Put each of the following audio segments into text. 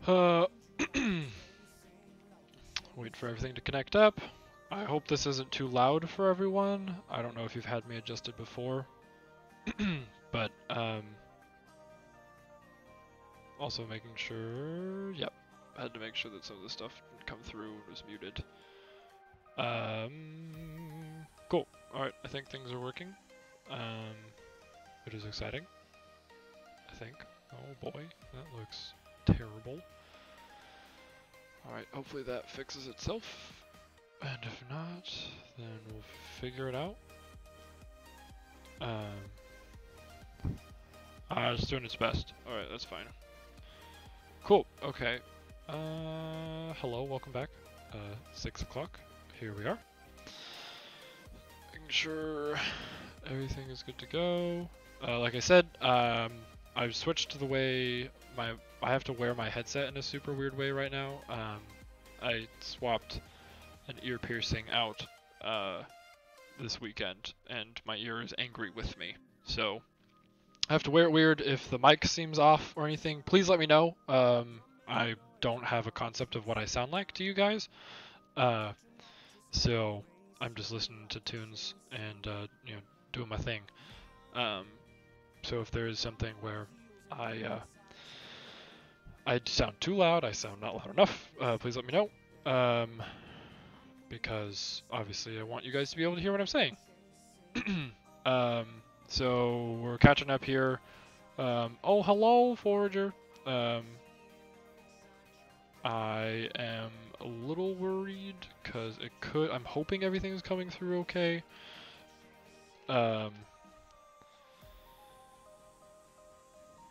Uh, wait for everything to connect up. I hope this isn't too loud for everyone. I don't know if you've had me adjusted before, but also making sure. Yep, I had to make sure that some of the stuff didn't come through and was muted. Cool. All right, I think things are working. It is exciting. I think. Oh boy, that looks terrible. Alright, hopefully that fixes itself. And if not, then we'll figure it out. It's doing its best. Alright, that's fine. Cool, okay. Hello, welcome back. 6 o'clock. Here we are. Making sure everything is good to go. Like I said, I've switched to the way I have to wear my headset in a super weird way right now. I swapped an ear piercing out this weekend, and my ear is angry with me. So I have to wear it weird. If the mic seems off or anything, please let me know. I don't have a concept of what I sound like to you guys. So I'm just listening to tunes and doing my thing. So if there is something where I sound too loud, I sound not loud enough, please let me know. Because obviously I want you guys to be able to hear what I'm saying. So we're catching up here. Oh, hello, Forager. I am a little worried because I'm hoping everything's coming through okay.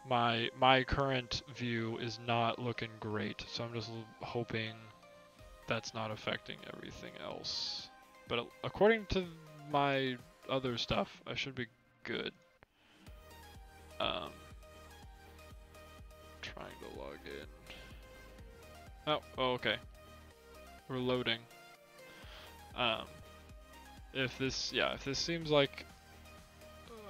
My current view is not looking great, so I'm just hoping that's not affecting everything else. But according to my other stuff, I should be good. Trying to log in. Oh, okay. We're loading. If this seems like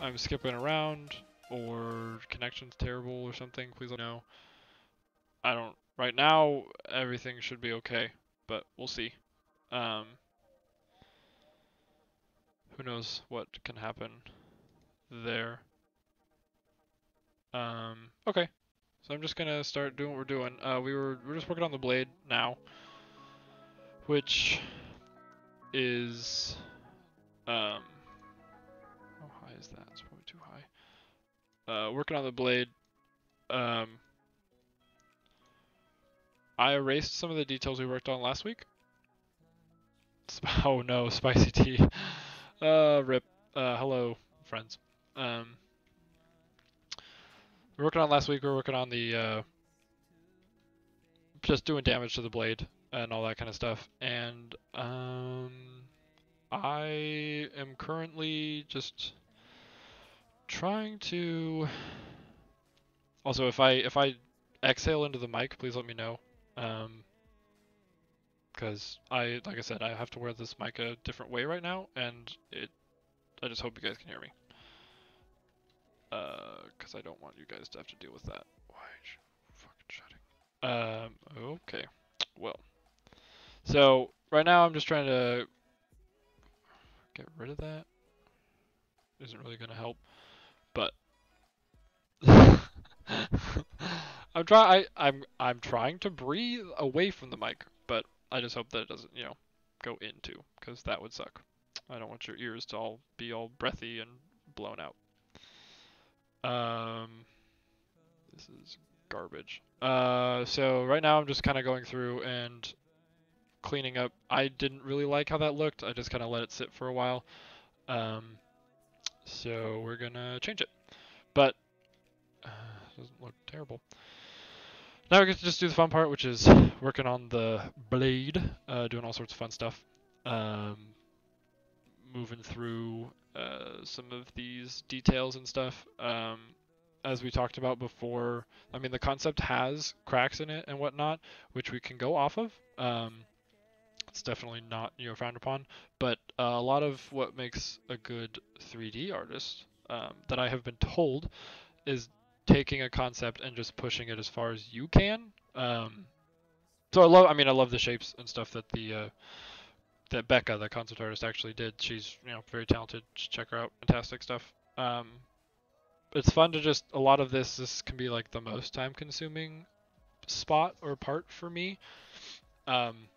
I'm skipping around or connection's terrible or something, please let me know. Right now, everything should be okay, but we'll see. Who knows what can happen there. Okay. So I'm just gonna start doing what we're doing. We're just working on the blade now, which is how high is that? It's probably too high. Working on the blade. I erased some of the details we worked on last week. Oh no, spicy tea. Rip. Hello, friends. We're working on last week. We're working on the just doing damage to the blade and all that kind of stuff. And I am currently just trying to. Also, if I exhale into the mic, please let me know. Because like I said, I have to wear this mic a different way right now, and I just hope you guys can hear me. Because I don't want you guys to have to deal with that. Why are you fucking shutting? Okay. Well. So, right now I'm just trying to get rid of that. Isn't really gonna help. But I'm trying to breathe away from the mic, but I just hope that it doesn't, go into, because that would suck. I don't want your ears to be all breathy and blown out. This is garbage. So right now I'm just kind of going through and cleaning up. I didn't really like how that looked. I just kind of let it sit for a while. So we're gonna change it. But it doesn't look terrible. Now we get to just do the fun part, which is working on the blade, doing all sorts of fun stuff. Moving through some of these details and stuff. As we talked about before, I mean, the concept has cracks in it and whatnot, which we can go off of. It's definitely not frowned upon, but a lot of what makes a good 3D artist that I have been told is taking a concept and just pushing it as far as you can So I love the shapes and stuff that that Becca, the concept artist, actually did. She's very talented. Check her out, fantastic stuff. It's fun to just a lot of this can be like the most time consuming spot or part for me, um,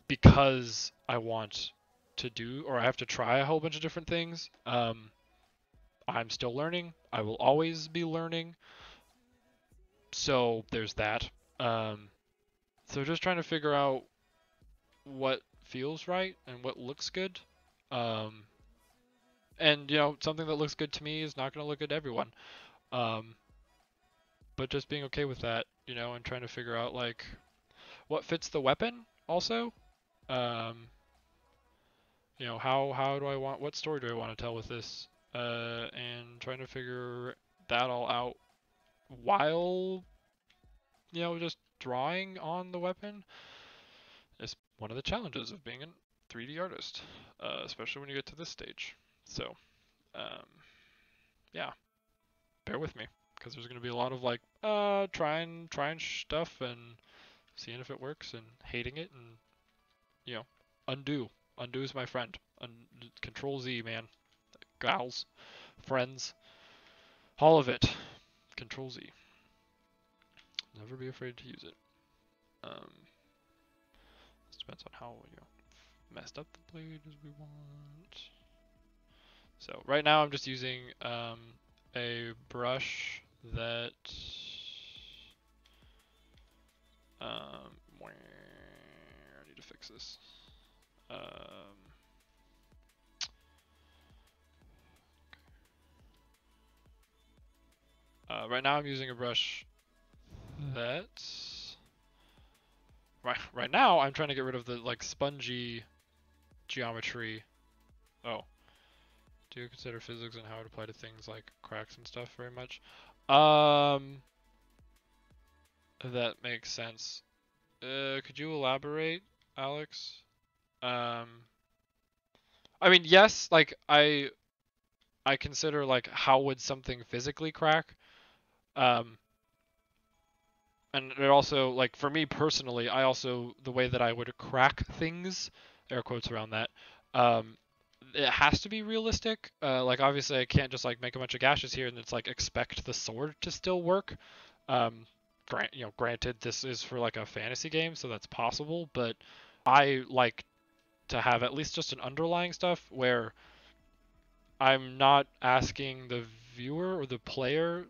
because I want to do or I have to try a whole bunch of different things. I'm still learning. I will always be learning. So there's that. Um, so just trying to figure out what feels right and what looks good. Um, and something that looks good to me is not going to look good to everyone. Um, but just being okay with that, and trying to figure out like what fits the weapon also. Um, how do I want, what story do I want to tell with this? And trying to figure that all out while just drawing on the weapon is one of the challenges of being a 3D artist, especially when you get to this stage. So, um, yeah, bear with me because there's going to be a lot of like trying stuff and seeing if it works and hating it and undo. Undo is my friend. Control Z, man. Gals, friends, all of it. Control Z. Never be afraid to use it. This depends on how messed up the blade as we want. So right now I'm just using a brush that I need to fix this. Right now I'm using a brush that right now I'm trying to get rid of the like spongy geometry. Oh, do you consider physics and how it apply to things like cracks and stuff very much? That makes sense. Could you elaborate, Alex? I mean, yes, like I consider like how would something physically crack? Um, and it also like for me personally, I also the way that I would crack things, air quotes around that, it has to be realistic. Like obviously I can't just like make a bunch of gashes here and it's like expect the sword to still work. Granted this is for like a fantasy game, so that's possible, but I like to have at least just an underlying stuff where I'm not asking the viewer or the player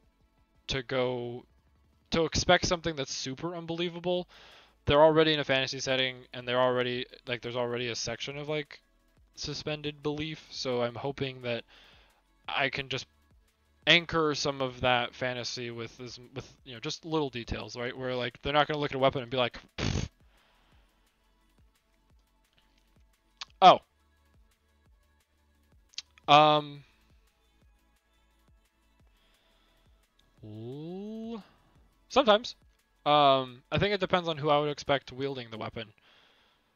to expect something that's super unbelievable. They're already in a fantasy setting and they're already like there's already a section of like suspended belief, so I'm hoping that I can just anchor some of that fantasy with just little details, right? Where like they're not going to look at a weapon and be like, "Oh, um sometimes. I think it depends on who I would expect wielding the weapon.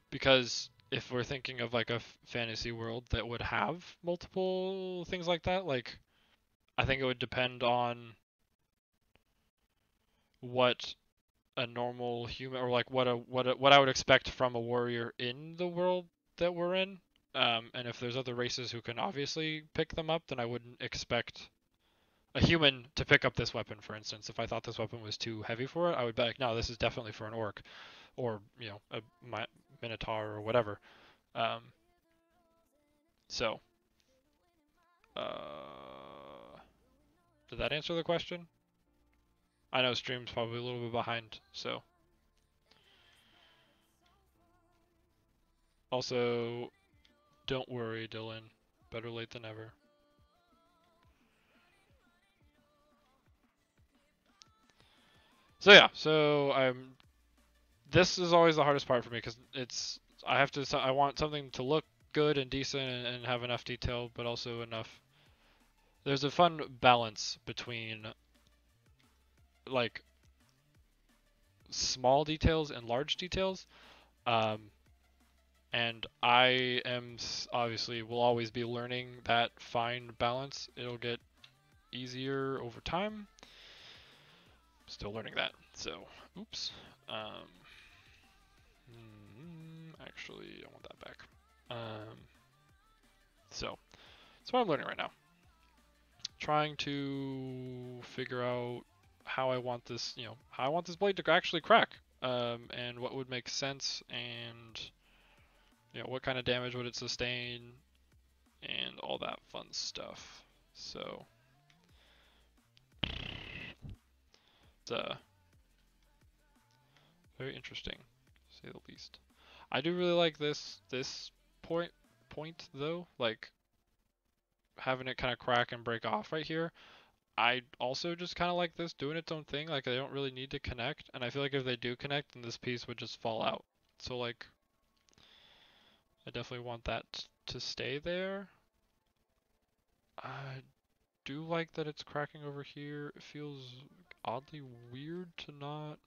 Because if we're thinking of like a fantasy world that would have multiple things like that, like I think it would depend on what a normal human or like what I would expect from a warrior in the world that we're in. And if there's other races who can obviously pick them up, then I wouldn't expect a human to pick up this weapon, for instance. If I thought this weapon was too heavy for it, I would be like, no, this is definitely for an orc or a minotaur or whatever. Um, so, did that answer the question? I know stream's probably a little bit behind, so. Also, don't worry, Dylan. Better late than never. So yeah, this is always the hardest part for me because I want something to look good and decent and have enough detail, but also enough. There's a fun balance between like small details and large details. And I am obviously will always be learning that fine balance. It'll get easier over time. Still learning that. So, Oops. Actually, I want that back. So that's what I'm learning right now. Trying to figure out how I want this, how I want this blade to actually crack, and what would make sense, and what kind of damage would it sustain, and all that fun stuff. So it's very interesting, to say the least. I do really like this point though, like having it kind of crack and break off right here. I also just kind of like this doing its own thing. Like they don't really need to connect, and I feel like if they do connect, then this piece would just fall out. So like, I definitely want that to stay there. I do like that it's cracking over here. It feels oddly weird to not.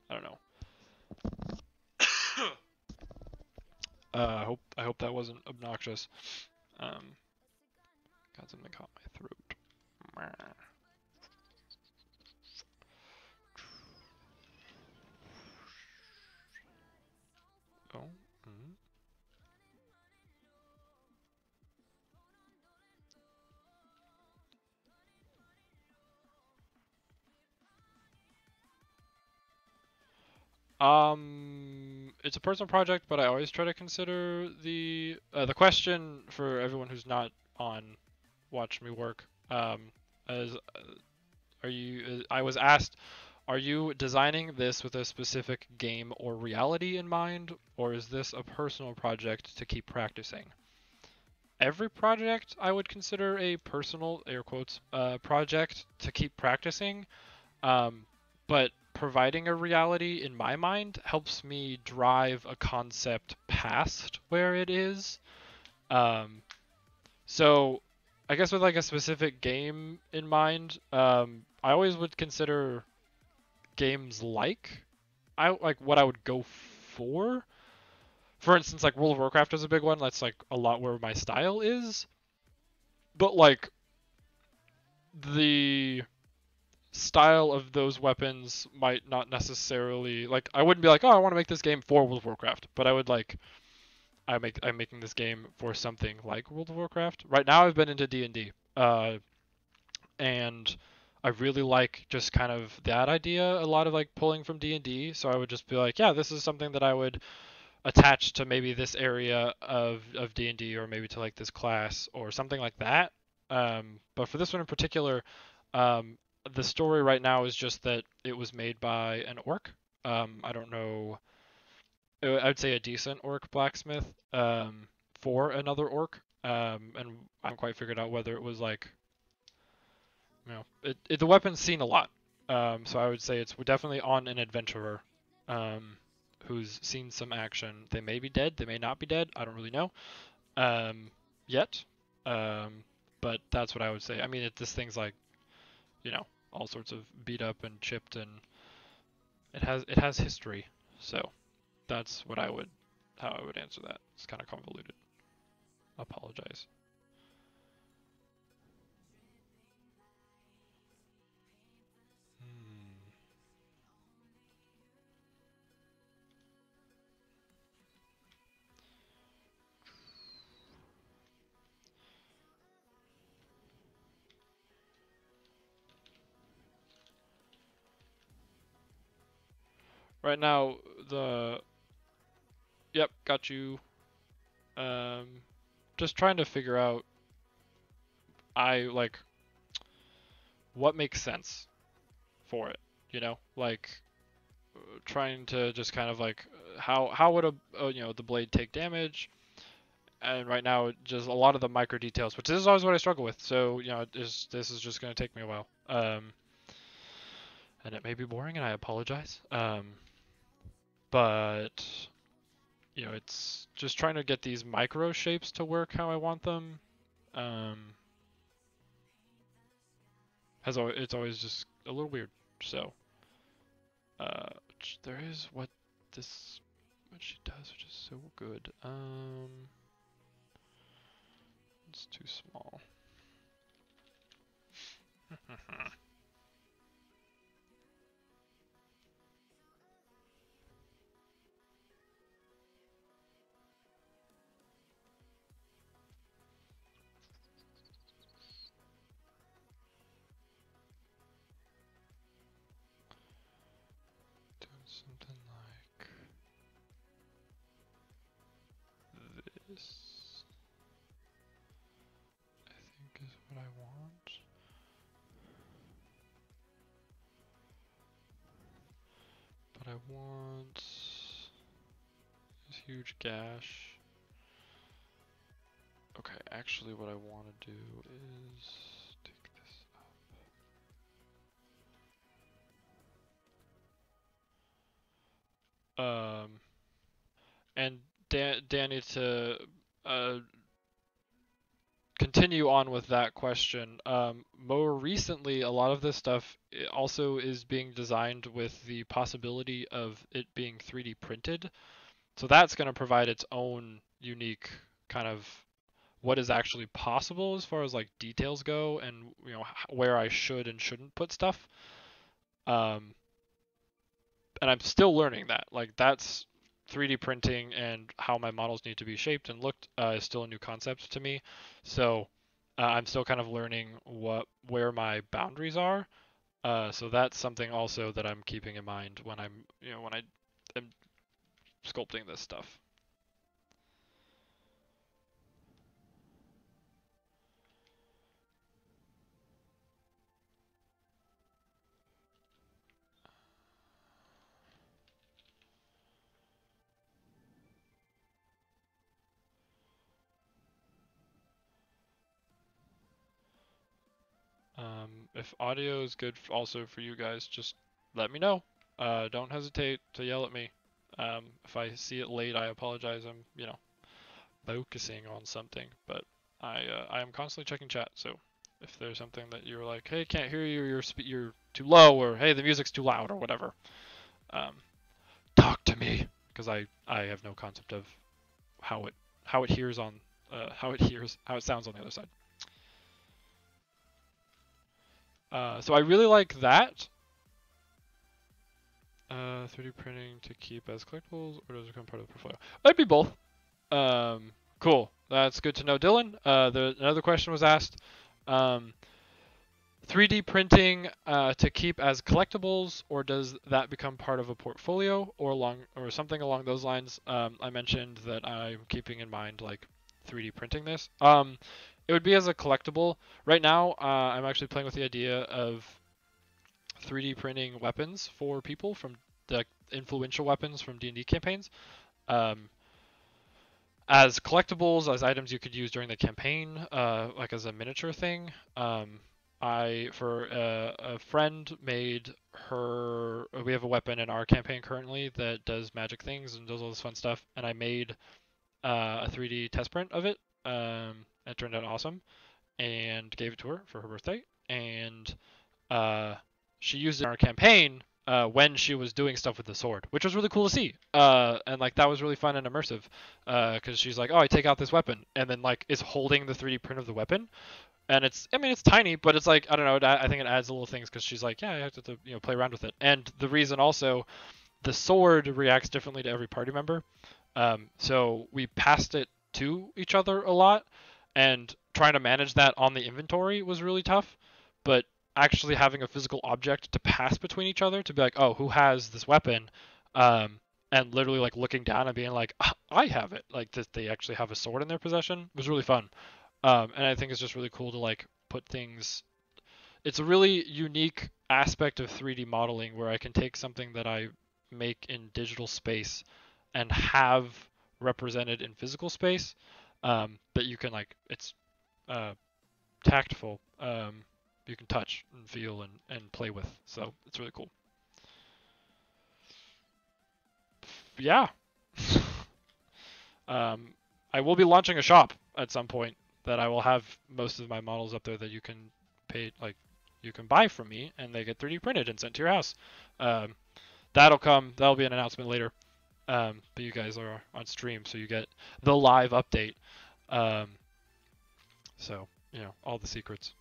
I don't know. I hope that wasn't obnoxious. Got something caught my throat. Oh. Mm-hmm. It's a personal project, but I always try to consider the question for everyone who's not on Watch Me Work. As are you? I was asked, are you designing this with a specific game or reality in mind, or is this a personal project to keep practicing? Every project I would consider a personal air quotes project to keep practicing. But providing a reality in my mind helps me drive a concept past where it is. So I guess with like a specific game in mind, I always would consider games like what I would go for. For instance, like World of Warcraft is a big one. That's like a lot where my style is. But like the style of those weapons might not necessarily like I wouldn't be like, oh, I want to make this game for World of Warcraft, but I would like I'm making this game for something like World of Warcraft. Right now I've been into D&D. And I really like just kind of that idea, a lot of like pulling from D&D, so I would just be like, yeah, this is something that I would attach to maybe this area of D&D or maybe to like this class or something like that. But for this one in particular, um, the story right now is just that it was made by an orc. I don't know. I would say a decent orc blacksmith for another orc. And I haven't quite figured out whether it was like, the weapon's seen a lot. So I would say it's definitely on an adventurer who's seen some action. They may be dead, they may not be dead. I don't really know yet. But that's what I would say. I mean, this thing's like, all sorts of beat up and chipped, and it has history. So that's how I would answer that. It's kind of convoluted. Apologize. Hmm. Right now, yep, got you. Um, just trying to figure out, I like what makes sense for it. Like trying to just kind of like how would the blade take damage, and right now just a lot of the micro details, which is always what I struggle with. So this is just going to take me a while. And it may be boring, and I apologize. But it's just trying to get these micro shapes to work how I want them. It's always just a little weird. So there is what she does, which is so good. It's too small. Something like this, I think, is what I want. But I want this huge gash. Okay, actually what I want to do is take this up. And Danny, to continue on with that question, more recently, a lot of this stuff also is being designed with the possibility of it being 3D printed. So that's going to provide its own unique kind of what is actually possible as far as like details go, and where I should and shouldn't put stuff. And I'm still learning that. Like that's 3D printing and how my models need to be shaped and looked is still a new concept to me. So I'm still kind of learning where my boundaries are. So that's something also that I'm keeping in mind when when I am sculpting this stuff. If audio is good also for you guys, just let me know. Don't hesitate to yell at me. If I see it late, I apologize. I'm, focusing on something, but I am constantly checking chat. So if there's something that you're like, hey, can't hear you, you're too low, or hey, the music's too loud, or whatever, talk to me, because I have no concept of how it hears on how it sounds on the other side. So I really like that. 3D printing to keep as collectibles, or does it become part of the portfolio? It'd be both. Cool. That's good to know, Dylan. Another question was asked. 3D printing to keep as collectibles, or does that become part of a portfolio, or something along those lines? I mentioned that I'm keeping in mind like 3D printing this. It would be as a collectible. Right now, I'm actually playing with the idea of 3D printing weapons for people from the influential weapons from D&D campaigns. As collectibles, as items you could use during the campaign, like as a miniature thing. For a friend made her. We have a weapon in our campaign currently that does magic things and does all this fun stuff, and I made a 3D test print of it. It turned out awesome, and gave it to her for her birthday, and she used it in our campaign when she was doing stuff with the sword, which was really cool to see. And like that was really fun and immersive, because she's like, oh, I take out this weapon, and then like is holding the 3D print of the weapon, and it's tiny, but it's like I don't know, I think it adds little things because she's like, yeah, I have to play around with it. And the reason also, the sword reacts differently to every party member, so we passed it to each other a lot, and trying to manage that on the inventory was really tough, but actually having a physical object to pass between each other to be like, oh, who has this weapon, and literally like looking down and being like, I have it, like that they actually have a sword in their possession was really fun. And I think it's just really cool to like put things. It's a really unique aspect of 3D modeling where I can take something that I make in digital space and have represented in physical space, that you can like, it's tactful. You can touch and feel and play with. So it's really cool. Yeah. I will be launching a shop at some point that I will have most of my models up there that you can pay, like you can buy from me, and they get 3D printed and sent to your house. That'll come. That'll be an announcement later. But you guys are on stream, so you get the live update. So all the secrets.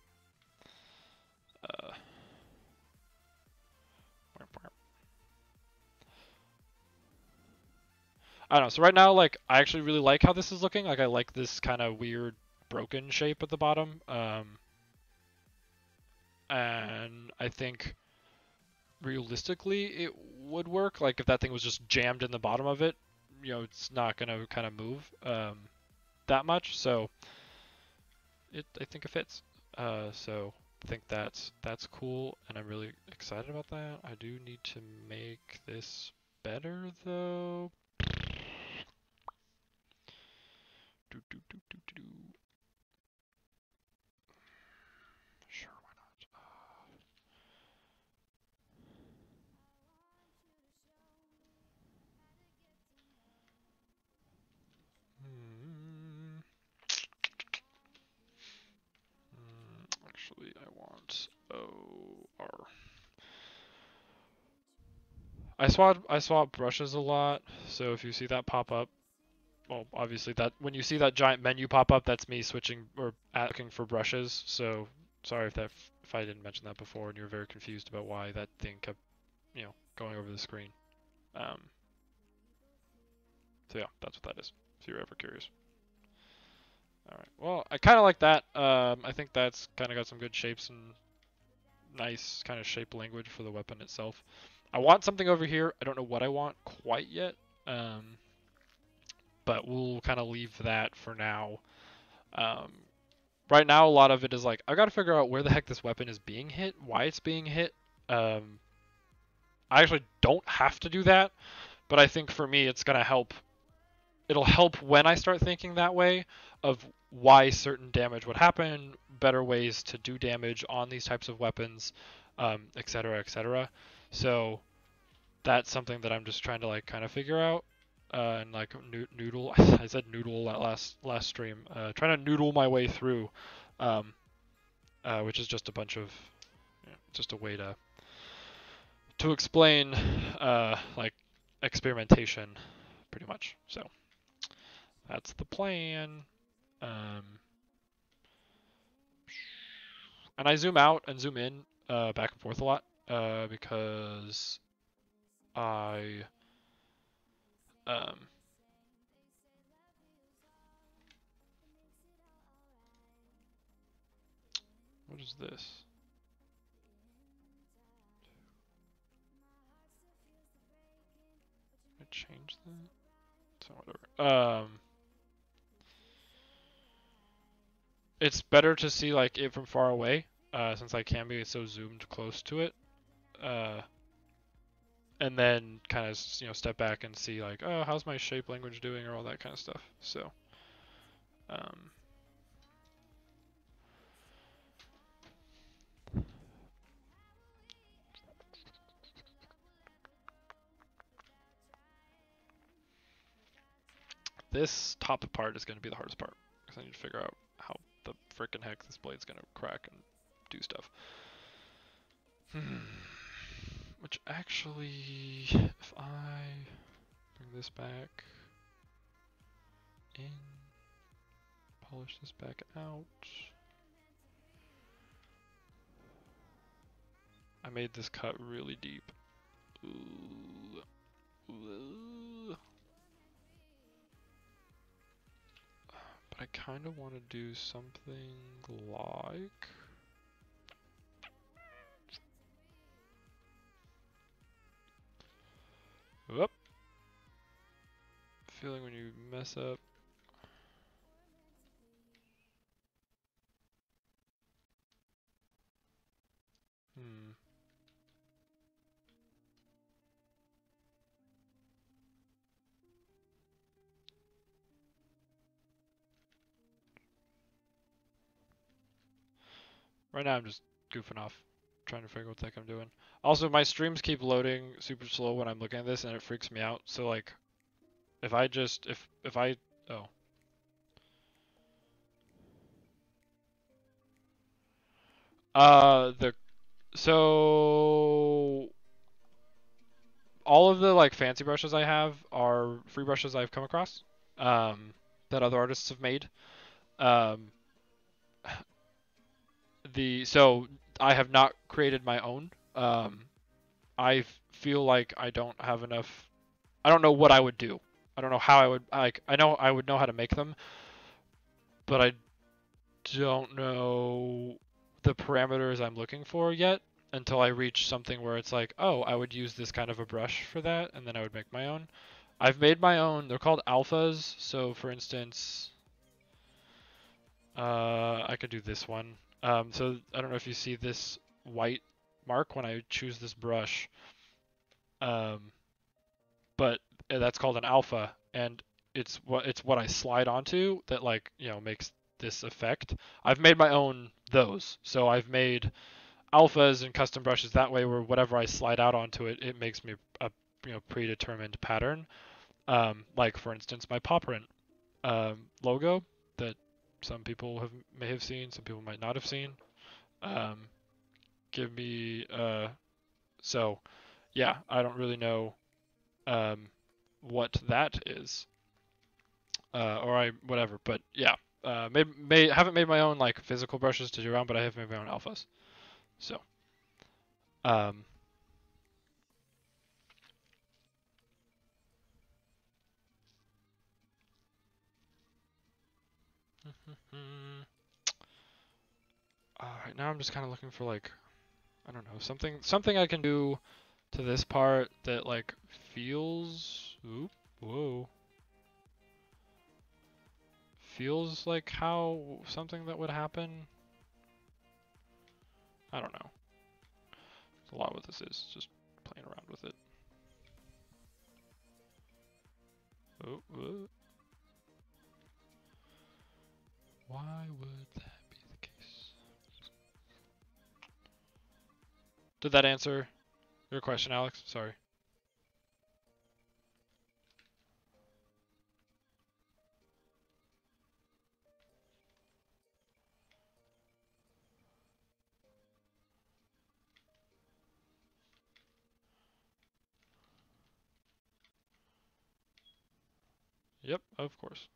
I don't know. So right now, like, I actually really like how this is looking. Like, I like this kind of weird broken shape at the bottom. And I think realistically it would work. Like if that thing was just jammed in the bottom of it, you know, it's not gonna kind of move that much. So I think it fits. So I think that's cool, and I'm really excited about that. I do need to make this better though. Do. Sure, why not? Hmm. Actually, I want OR. I swap brushes a lot, so if you see that pop up, well, obviously that when you see that giant menu pop up, that's me switching or looking for brushes. So sorry if I didn't mention that before and you're very confused about why that thing kept, you know, going over the screen. Um, so yeah, that's what that is. If you're ever curious. All right. Well, I kind of like that. I think that's kind of got some good shapes and nice kind of shape language for the weapon itself. I want something over here. I don't know what I want quite yet. But we'll kind of leave that for now. Um, right now, a lot of it is like, I've got to figure out where the heck this weapon is being hit, why it's being hit. I actually don't have to do that, but I think for me, it's going to help. It'll help when I start thinking that way of why certain damage would happen, better ways to do damage on these types of weapons, etc., etc. So that's something that I'm just trying to like kind of figure out. And like noodle, I said noodle that last stream. Trying to noodle my way through, which is just a bunch of, you know, just a way to explain like experimentation, pretty much. So that's the plan. And I zoom out and zoom in back and forth a lot because I what is this? I change that? So whatever. It's better to see like it from far away, since I can be so zoomed close to it. And then kind of, you know, step back and see like, oh, how's my shape language doing or all that kind of stuff. So this top part is going to be the hardest part because I need to figure out how the frickin' heck this blade's going to crack and do stuff. Which actually, if I bring this back in, polish this back out. I made this cut really deep. Ooh. Ooh. But I kind of want to do something like... Whoop. Feeling when you mess up. Right now I'm just goofing off, trying to figure out what the heck I'm doing. Also, my streams keep loading super slow when I'm looking at this, and it freaks me out. So like, if I just if I the so all of the like fancy brushes I have are free brushes I've come across, that other artists have made. So I have not created my own. I feel like I don't have enough. I don't know what I would do. I don't know how I would like. I know I would know how to make them, but I don't know the parameters I'm looking for yet. until I reach something where it's like, oh, I would use this kind of a brush for that, and then I would make my own. I've made my own. They're called alphas. So for instance, I could do this one. So I don't know if you see this white mark when I choose this brush, but that's called an alpha, and it's what I slide onto that like makes this effect. I've made my own those, so I've made alphas and custom brushes that way where whatever I slide out onto it, it makes me a predetermined pattern. Like for instance, my paw print logo that some people may have seen, some people might not have seen. Give me so yeah, I don't really know what that is, or whatever, but yeah, haven't made my own like physical brushes to do around, but I have made my own alphas. So um, right now I'm just kind of looking for like, I don't know, something I can do to this part that like feels, oop, whoa, feels like how something that would happen. I don't know. It's a lot what this is, just playing around with it. Oh, why would that be the case? Did that answer your question, Alex? Sorry. Yep, of course.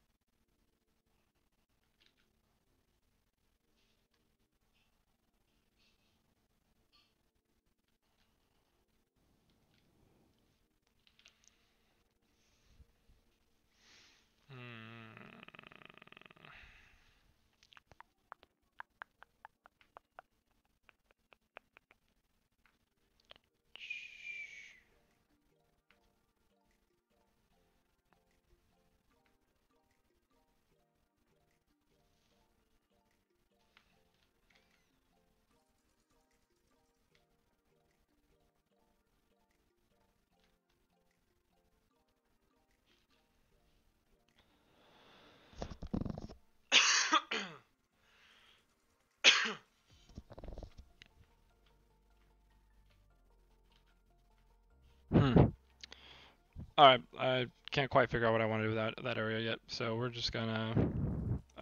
All right, I can't quite figure out what I want to do with that area yet, so we're just gonna.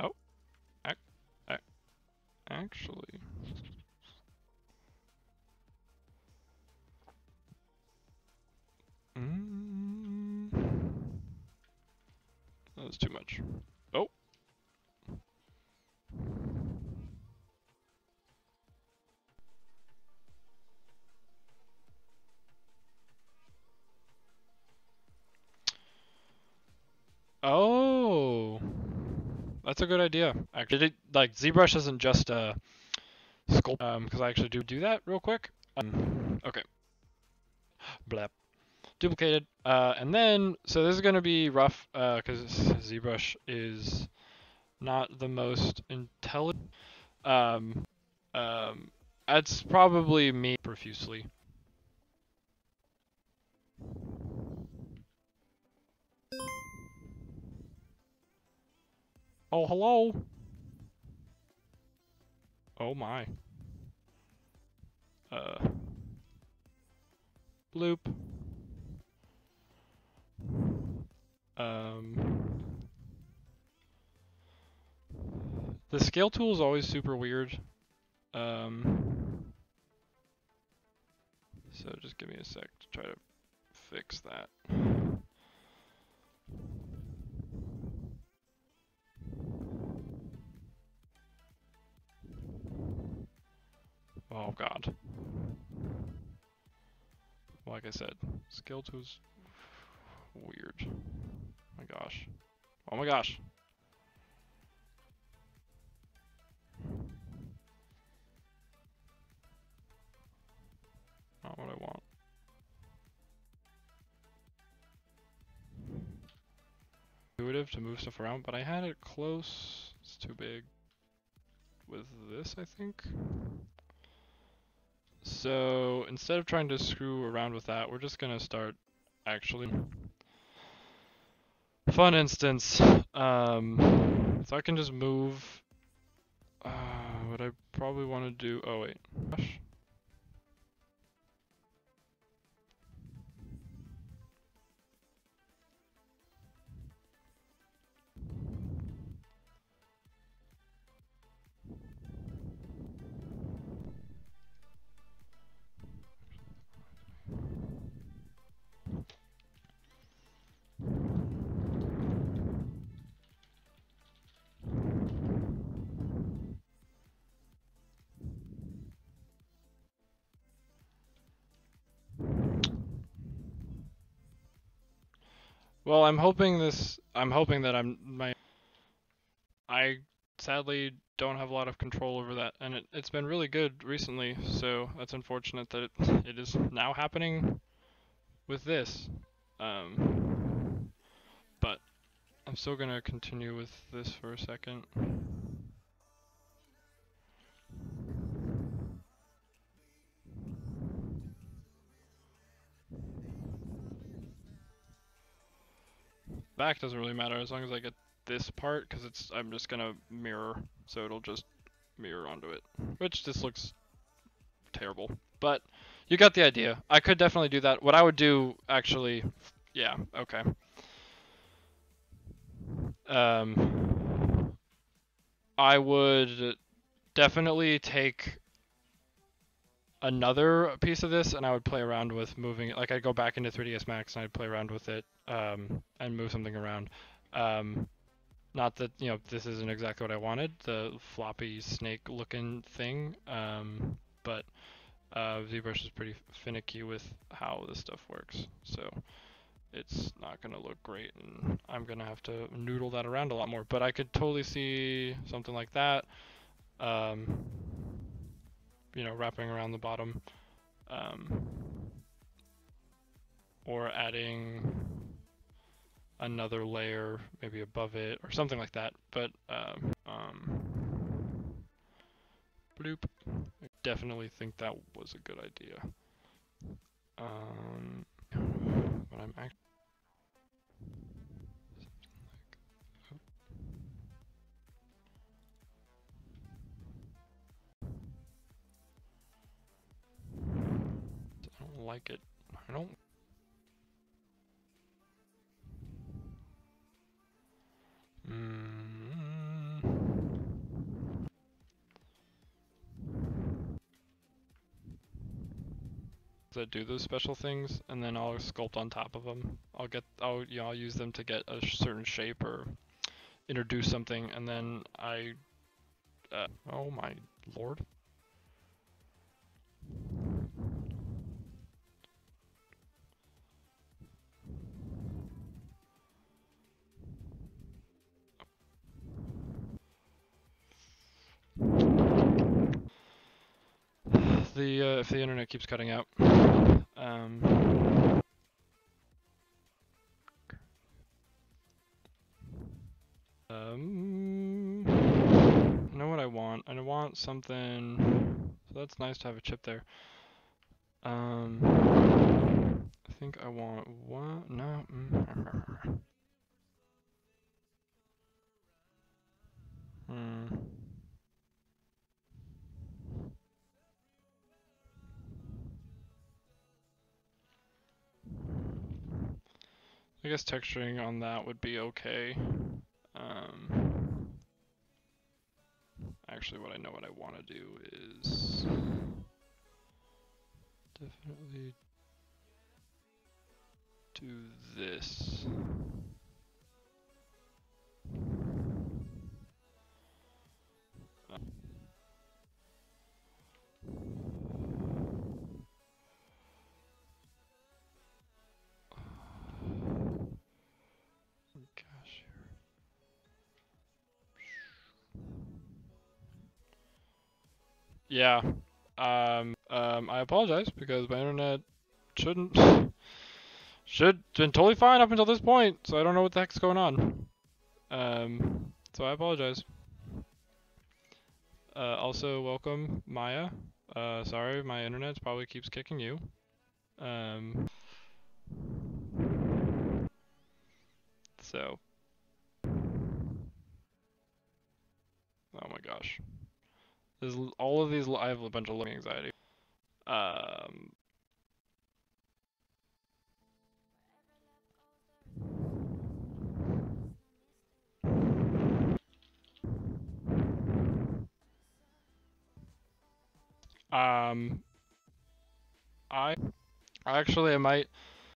Oh, actually. That was too much. Oh. Oh. That's a good idea. Actually, like ZBrush isn't just a sculpt, because I actually do that real quick. Okay. Blap. Duplicated. And then, so this is going to be rough, because ZBrush is not the most intelligent. That's probably me profusely. Oh, hello. Oh my. Bloop. The scale tool is always super weird. So just give me a sec to try to fix that. Oh god. Like I said, scale tool's weird. Oh my gosh. Oh my gosh. intuitive to move stuff around, but I had it close. It's too big with this, I think. So instead of trying to screw around with that, we're just gonna start actually. Fun instance. So I can just move. What I probably want to do. Oh wait. Gosh. Well, I'm hoping that I sadly don't have a lot of control over that, and it's been really good recently, so that's unfortunate that it is now happening with this. But I'm still gonna continue with this for a second. Back doesn't really matter as long as I get this part, because I'm just gonna mirror, so it'll just mirror onto it, which just looks terrible, but you got the idea. I could definitely do that. What I would do, actually, yeah, okay. I would definitely take another piece of this and I would play around with moving it. Like I'd go back into 3ds Max and I'd play around with it and move something around. Not that, you know, this isn't exactly what I wanted, the floppy snake looking thing, but ZBrush is pretty finicky with how this stuff works, so it's not going to look great, and I'm going to have to noodle that around a lot more. But I could totally see something like that, you know, wrapping around the bottom, or adding another layer maybe above it or something like that. But bloop. I definitely think that was a good idea. But I'm actually I don't like it. I don't. That do those special things, and then I'll sculpt on top of them. I'll use them to get a certain shape or introduce something, and then oh my lord. If the internet keeps cutting out. Know what I want? I want something. So that's nice to have a chip there. I think I want what? No. I guess texturing on that would be okay. Actually, what I want to do is definitely do this. Yeah. I apologize because my internet should been totally fine up until this point, so I don't know what the heck's going on. So I apologize. Also, welcome, Maya. Sorry, my internet probably keeps kicking you. So, oh my gosh. All of these, I have a bunch of loading anxiety. Um, um, I actually, I might.